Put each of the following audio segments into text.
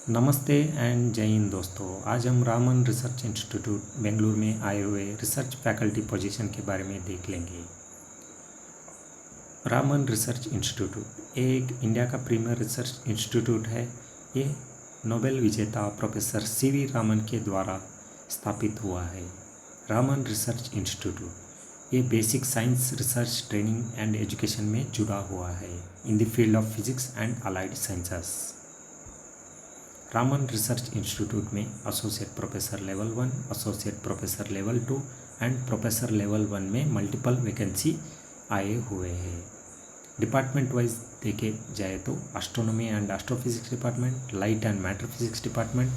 नमस्ते एंड जय हिंद दोस्तों। आज हम रामन रिसर्च इंस्टीट्यूट बेंगलुरु में आए हुए रिसर्च फैकल्टी पोजीशन के बारे में देख लेंगे। रामन रिसर्च इंस्टीट्यूट एक इंडिया का प्रीमियर रिसर्च इंस्टीट्यूट है। ये नोबेल विजेता प्रोफेसर सीवी रामन के द्वारा स्थापित हुआ है। रामन रिसर्च इंस्टीट्यूट ये basic science research training and education में जुड़ा हुआ है in the field of physics and allied sciences. Raman research institute में associate professor level 1, associate professor level 2 and professor level 1 में मल्टीपल वैकेंसी आए हुए हैं। डिपार्टमेंट वाइज देखे जाए तो astronomy and astrophysics department, light and matter physics department,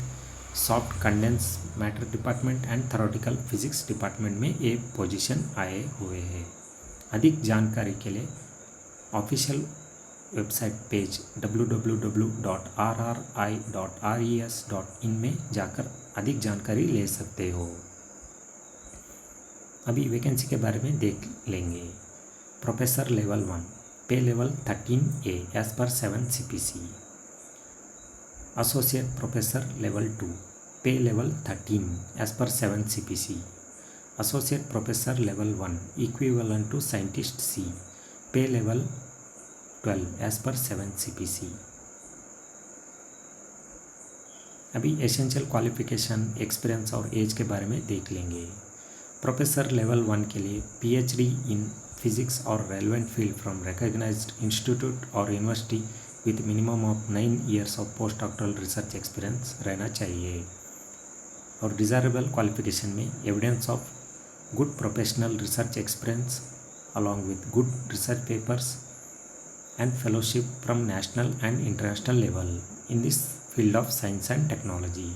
soft condense matter department and theoretical physics department में ये पोजीशन आए हुए हैं। अधिक जानकारी के लिए ऑफिशियल वेबसाइट पेज www.rri.res.in में जाकर अधिक जानकारी ले सकते हो। अभी वैकेंसी के बारे में देख लेंगे। प्रोफेसर लेवल 1 पे level 13A as per 7 CPC। Associate professor level 2 पे level 13 as per 7 CPC। Associate professor level 1 equivalent to scientist C pay level 12 as per 7 CPC। अभी एसेंशियल क्वालिफिकेशन, एक्सपीरियंस और एज के बारे में देख लेंगे। प्रोफेसर लेवल 1 के लिए PhD इन फिजिक्स और relevant field from recognised institute और university with minimum of 9 years of post doctoral research experience रहना चाहिए। और डिज़ायरेबल क्वालिफिकेशन में evidence of good professional research experience along with good research papers and fellowship from national and international level in this field of science and technology।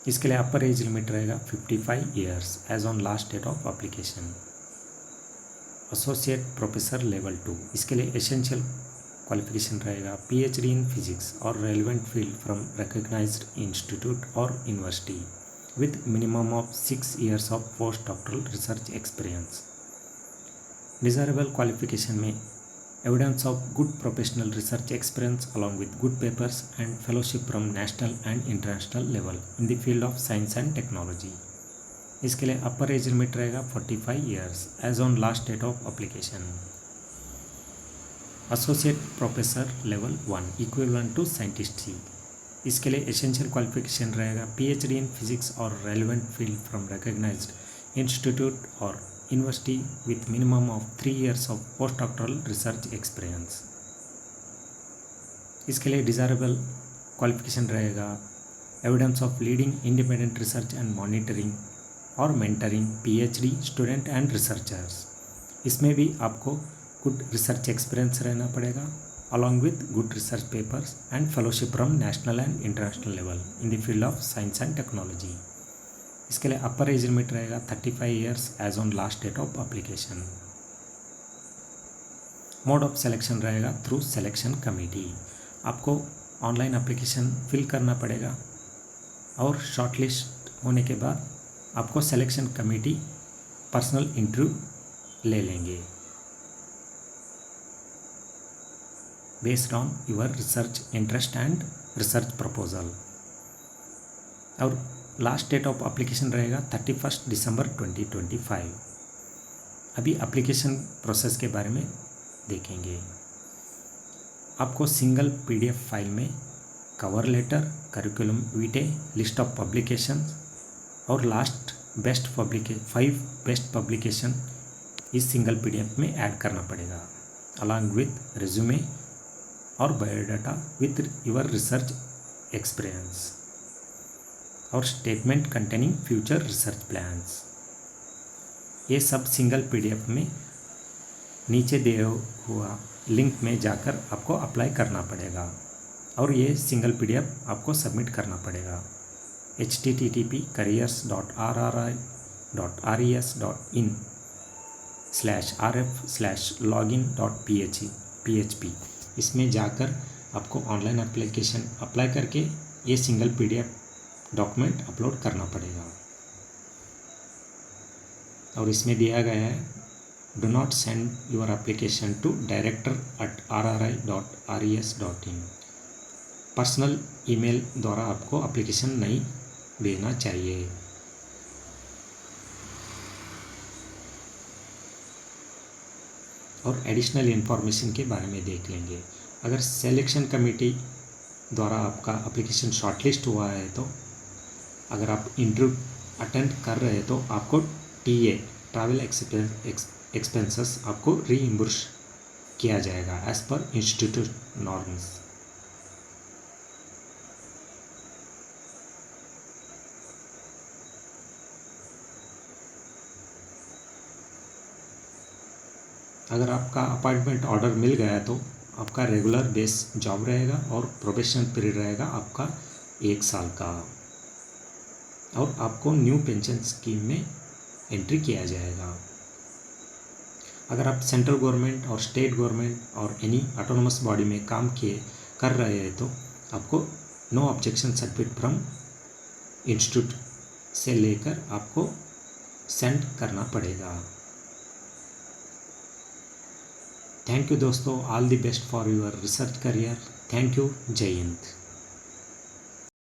इसके लिए upper age limit रहेगा 55 years age on last date of application. Associate professor level 2 इसके लिए essential qualification रहेगा PhD in physics और relevant field from recognised institute और university with minimum of 6 years of post doctoral research experience. Desirable qualification में evidence of good professional research experience along with good papers and fellowship from national and international level in the field of science and technology। इसके लिए upper age limit रहेगा 45 years age on last date of application. Associate professor level 1 equivalent to scientist C इसके लिए essential qualification रहेगा PhD in physics और relevant field from recognised institute और university with minimum of 3 years of post doctoral research experience. इसके लिए desirable qualification रहेगा evidence of leading independent research and monitoring और mentoring PhD student and researchers. इसमें भी आपको good research experience रहना पड़ेगा along with good research papers and fellowship from national and international level in the field of science and technology. इसके लिए upper age limit रहेगा 35 years age on last date of application. Mode of selection रहेगा through selection committee. आपको online application fill करना पड़ेगा और shortlist होने के बाद आपको सिलेक्शन कमेटी पर्सनल इंटरव्यू ले लेंगे based on your research interest and research proposal. और लास्ट डेट ऑफ एप्लीकेशन रहेगा 31 December 2025। अभी एप्लीकेशन प्रोसेस के बारे में देखेंगे। आपको सिंगल PDF फाइल में cover letter, curriculum vitae, list of publication और लास्ट 5 बेस्ट पब्लिकेशन इस सिंगल PDF में ऐड करना पड़ेगा अलॉन्ग विथ रिज्यूमे और biodata with your research experience और statement containing future research plans. ये सब सिंगल PDF में नीचे दिया हुआ लिंक में जाकर आपको अप्लाई करना पड़ेगा और ये सिंगल PDF आपको सबमिट करना पड़ेगा http://rri.res.in/rf/login.php इसमें जाकर आपको ऑनलाइन एप्लीकेशन अप्लाई करके ये सिंगल PDF डॉक्यूमेंट अपलोड करना पड़ेगा। और इसमें दिया गया है do not send your application to director@rri.res.in। Personal email द्वारा आपको एप्लीकेशन नहीं भेजना चाहिए। और एडिशनल इन्फॉर्मेशन के बारे में देख लेंगे। अगर सिलेक्शन कमेटी द्वारा आपका एप्लीकेशन शॉर्टलिस्ट हुआ है तो अगर आप इंटरव्यू अटेंड कर रहे हैं तो आपको टीए ट्रैवल एक्सपेंसेस आपको रीइम्बर्स किया जाएगा एज पर इंस्टीट्यूट नॉर्म्स। अगर आपका अपॉइंटमेंट ऑर्डर मिल गया तो आपका रेगुलर बेस जॉब रहेगा और प्रोबेशन पीरियड रहेगा आपका 1 साल का, और आपको न्यू पेंशन स्कीम में एंट्री किया जाएगा। अगर आप सेंट्रल गवर्नमेंट और स्टेट गवर्नमेंट और एनी ऑटोनोमस बॉडी में काम कर रहे हैं तो आपको no objection certificate from institute से लेकर आपको सेंड करना पड़ेगा। थैंक यू दोस्तों, all the best for your research career. Thank you, जय हिंद।